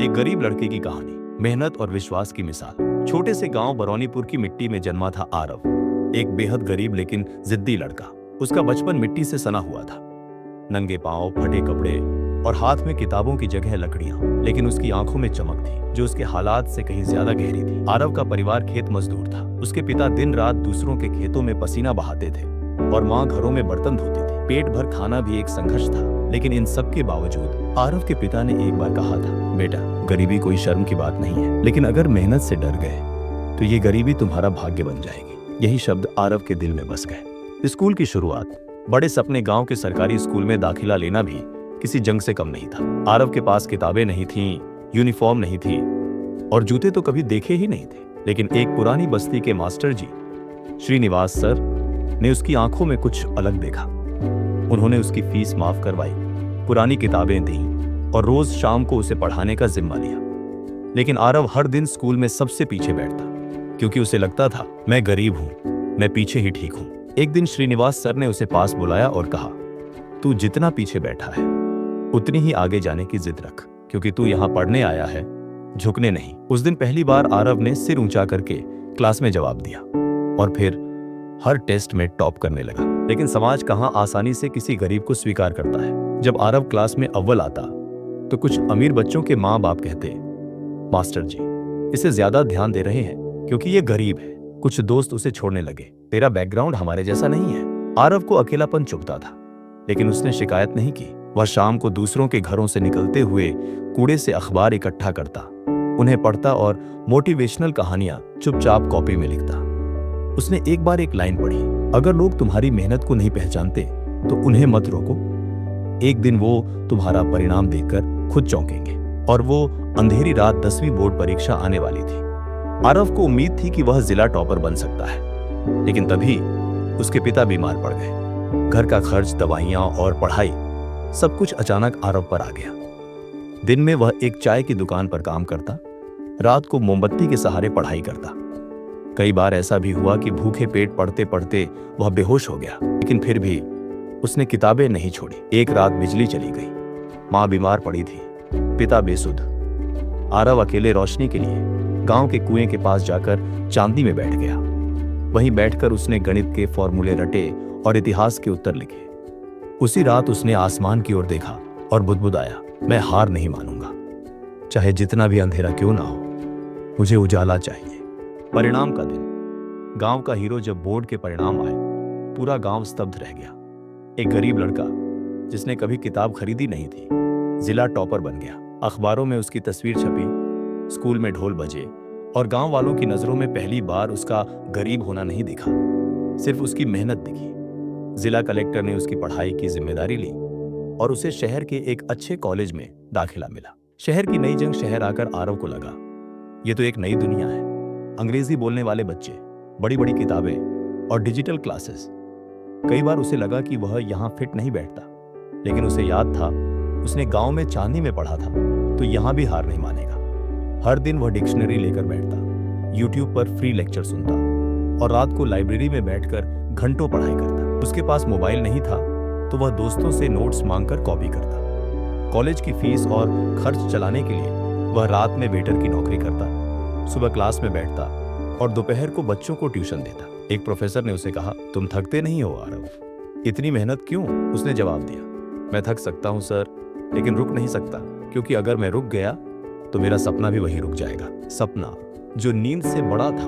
एक गरीब लड़के की कहानी, मेहनत और विश्वास की मिसाल। छोटे से गांव बरौनीपुर की मिट्टी में जन्मा था आरव, एक बेहद गरीब लेकिन जिद्दी लड़का। उसका बचपन मिट्टी से सना हुआ था, नंगे पांव, फटे कपड़े और हाथ में किताबों की जगह लकड़ियां। लेकिन उसकी आंखों में चमक थी जो उसके हालात से कहीं ज्यादा गहरी थी। आरव का परिवार खेत मजदूर था। उसके पिता दिन रात दूसरों के खेतों में पसीना बहाते थे और माँ घरों में बर्तन धोती थी। पेट भर खाना भी एक संघर्ष था। लेकिन इन सब के बावजूद आरव के पिता ने एक बार कहा था, बेटा, गरीबी कोई शर्म की बात नहीं है, लेकिन अगर मेहनत से डर गए तो ये गरीबी तुम्हारा भाग्य बन जाएगी। यही शब्द आरव के दिल में बस गए। स्कूल की शुरुआत, बड़े सपने। गांव के सरकारी स्कूल में दाखिला लेना भी किसी जंग से कम नहीं था। आरव के पास किताबें नहीं थीं, यूनिफॉर्म नहीं थी और जूते तो कभी देखे ही नहीं थे। लेकिन एक पुरानी बस्ती के मास्टर जी, श्रीनिवास सर, ने उसकी आंखों में कुछ अलग देखा। उन्होंने उसकी फीस माफ करवाई, पुरानी किताबें दी और रोज शाम को उसे पढ़ाने का जिम्मा लिया। लेकिन आरव हर दिन स्कूल में सबसे पीछे बैठता, क्योंकि उसे लगता था, मैं गरीब हूं, मैं पीछे ही ठीक हूं। एक दिन श्रीनिवास सर ने उसे पास बुलाया और कहा, तू जितना पीछे बैठा है उतनी ही आगे जाने की जिद रख, क्योंकि तू यहाँ पढ़ने आया है, झुकने नहीं। उस दिन पहली बार आरव ने सिर ऊंचा करके क्लास में जवाब दिया और फिर हर टेस्ट में टॉप करने लगा। लेकिन समाज कहाँ आसानी से किसी गरीब को स्वीकार करता है। जब आरव क्लास में अव्वल आता तो कुछ अमीर बच्चों के माँ बाप कहते, मास्टर जी, इसे ज्यादा ध्यान दे रहे हैं क्योंकि ये गरीब है। कुछ दोस्त उसे छोड़ने लगे, तेरा बैकग्राउंड हमारे जैसा नहीं है। आरव को अकेलापन चुभता था, लेकिन उसने शिकायत नहीं की। वह शाम को दूसरों के घरों से निकलते हुए कूड़े से अखबार इकट्ठा करता, उन्हें पढ़ता और मोटिवेशनल कहानियां चुपचाप कॉपी में लिखता। उसने एक बार एक लाइन पढ़ी, अगर लोग तुम्हारी मेहनत को नहीं पहचानते तो उन्हें मत रोको, एक दिन वो तुम्हारा परिणाम देखकर खुद चौंकेंगे। और वो अंधेरी रात 10वीं बोर्ड परीक्षा आने वाली थी। आरव को उम्मीद थी कि वह जिला टॉपर बन सकता है, लेकिन तभी उसके पिता बीमार पड़ गए। घर का खर्च, दवाइयां और पढ़ाई, सब कुछ अचानक आरव पर आ गया। दिन में वह एक चाय की दुकान पर काम करता, रात को मोमबत्ती के सहारे पढ़ाई करता। कई बार ऐसा भी हुआ कि भूखे पेट पढ़ते पढ़ते वह बेहोश हो गया, लेकिन फिर भी उसने किताबें नहीं छोड़ी। एक रात बिजली चली गई, माँ बीमार पड़ी थी, पिता बेसुध। आरव अकेले रोशनी के लिए गांव के कुएं के पास जाकर चांदनी में बैठ गया। वहीं बैठकर उसने गणित के फॉर्मूले रटे और इतिहास के उत्तर लिखे। उसी रात उसने आसमान की ओर देखा और बुदबुदाया, मैं हार नहीं मानूंगा, चाहे जितना भी अंधेरा क्यों ना हो, मुझे उजाला चाहिए। परिणाम का दिन, गांव का हीरो जब बोर्ड के परिणाम आए, पूरा गांव स्तब्ध रह गया। एक गरीब लड़का जिसने कभी किताब खरीदी नहीं थी, जिला टॉपर बन गया। अखबारों में उसकी तस्वीर छपी, स्कूल में ढोल बजे और गांव वालों की नजरों में पहली बार उसका गरीब होना नहीं दिखा, सिर्फ उसकी मेहनत दिखी। जिला कलेक्टर ने उसकी पढ़ाई की जिम्मेदारी ली और उसे शहर के एक अच्छे कॉलेज में दाखिला मिला। शहर की नई जंग शहर आकर आरव को लगा, ये तो एक नई दुनिया है। अंग्रेजी बोलने वाले बच्चे, बड़ी बड़ी किताबें और डिजिटल क्लासेस। कई बार उसे लगा कि वह यहाँ फिट नहीं बैठता, लेकिन उसे याद था, उसने गांव में चांदनी में पढ़ा था, तो यहाँ भी हार नहीं मानेगा। हर दिन वह डिक्शनरी लेकर बैठता, यूट्यूब पर फ्री लेक्चर सुनता और रात को लाइब्रेरी में बैठकर घंटों पढ़ाई करता। उसके पास मोबाइल नहीं था तो वह दोस्तों से नोट्स मांगकर कॉपी करता। कॉलेज की फीस और खर्च चलाने के लिए वह रात में वेटर की नौकरी करता, सुबह क्लास में बैठता और दोपहर को बच्चों को ट्यूशन देता। एक प्रोफेसर ने उसे कहा, तुम थकते नहीं हो आरव, इतनी मेहनत क्यों? उसने जवाब दिया, मैं थक सकता हूं सर, लेकिन रुक नहीं सकता, क्योंकि अगर मैं रुक गया तो मेरा सपना भी वहीं रुक जाएगा। सपना जो नींद से बड़ा था,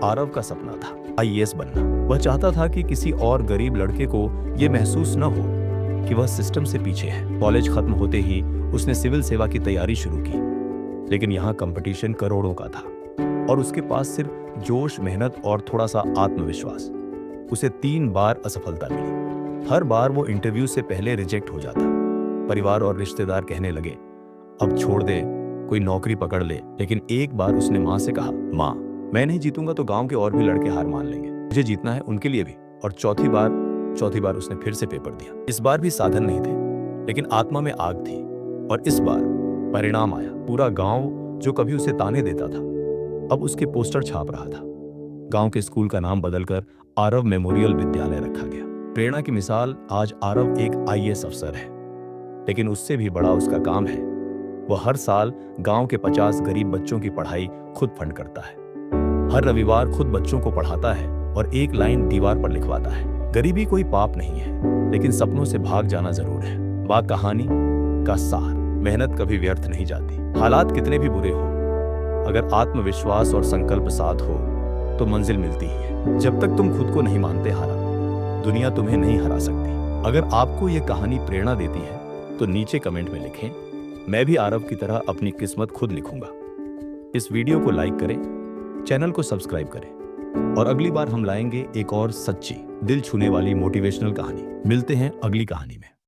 आरव का सपना था आईएएस बनना। वह चाहता था कि किसी और गरीब लड़के को यह महसूस न हो कि वह सिस्टम से पीछे है। कॉलेज खत्म होते ही उसने सिविल सेवा की तैयारी शुरू की, लेकिन यहाँ कंपटीशन करोड़ों का था और उसके पास सिर्फ जोश, मेहनत और थोड़ा सा आत्मविश्वास। उसे 3 बार असफलता मिली। हर बार वो इंटरव्यू से पहले रिजेक्ट हो जाता। परिवार और रिश्तेदार कहने लगे, अब छोड़ दे, कोई नौकरी पकड़ ले। लेकिन एक बार उसने माँ से कहा, माँ, मैं नहीं जीतूंगा तो गांव के और भी लड़के हार मान लेंगे, मुझे जीतना है उनके लिए भी। और चौथी बार उसने फिर से पेपर दिया। इस बार भी साधन नहीं थे, लेकिन आत्मा में आग थी। और इस बार परिणाम आया। पूरा गांव जो कभी उसे ताने देता था, अब उसके पोस्टर छाप रहा था। गांव के स्कूल का नाम बदलकर आरव मेमोरियल विद्यालय रखा गया। प्रेरणा की मिसाल, आज आरव एक आईएएस अफसर है, लेकिन उससे भी बड़ा उसका काम है। वो हर साल गांव के 50 गरीब बच्चों की पढ़ाई खुद फंड करता है। हर रविवार खुद बच्चों को पढ़ाता है और एक लाइन दीवार पर लिखवाता है। गरीबी कोई पाप नहीं है, लेकिन सपनों से भाग जाना जरूर है। वह कहानी का सार, मेहनत कभी व्यर्थ नहीं जाती। हालात कितने भी बुरे हो, अगर आत्मविश्वास और संकल्प साथ हो तो मंजिल मिलती ही है। जब तक तुम खुद को नहीं मानते हारा, दुनिया तुम्हें नहीं हरा सकती। अगर आपको ये कहानी प्रेरणा देती है तो नीचे कमेंट में लिखें, मैं भी आरव की तरह अपनी किस्मत खुद लिखूंगा। इस वीडियो को लाइक करें, चैनल को सब्सक्राइब करें और अगली बार हम लाएंगे एक और सच्ची, दिल छूने वाली मोटिवेशनल कहानी। मिलते हैं अगली कहानी में।